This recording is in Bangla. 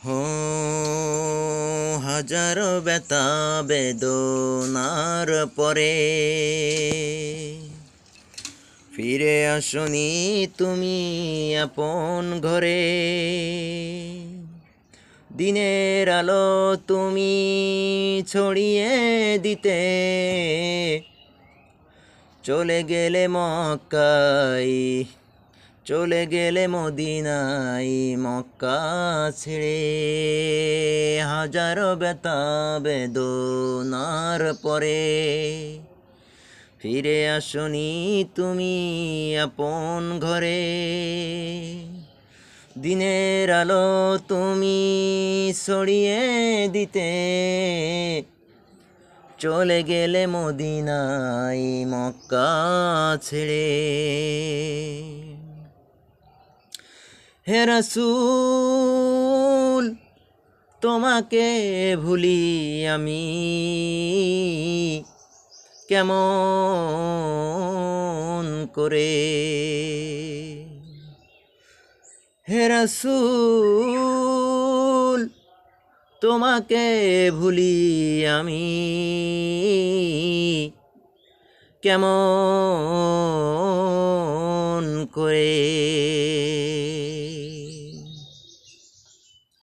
হো হাজারো ব্যথা বেদনার পরে ফিরে আসনি তুমি আপন ঘরে। দিনের আলো তুমি ছড়িয়ে দিতে চলে গেলে মক্কায়, চলে গেলে মদিনায়। মক্কা ছেড়ে হাজারো ব্যথা বেদনার পরে ফিরে আসনি তুমি আপন ঘরে। দিনের আলো তুমি ছড়িয়ে দিতে চলে গেলে মদিনায়। মক্কা ছেড়ে। হে রাসূল তোমাকে ভুলি আমি কেমন করে। হে রাসূল তোমাকে ভুলি আমি কেমন করে।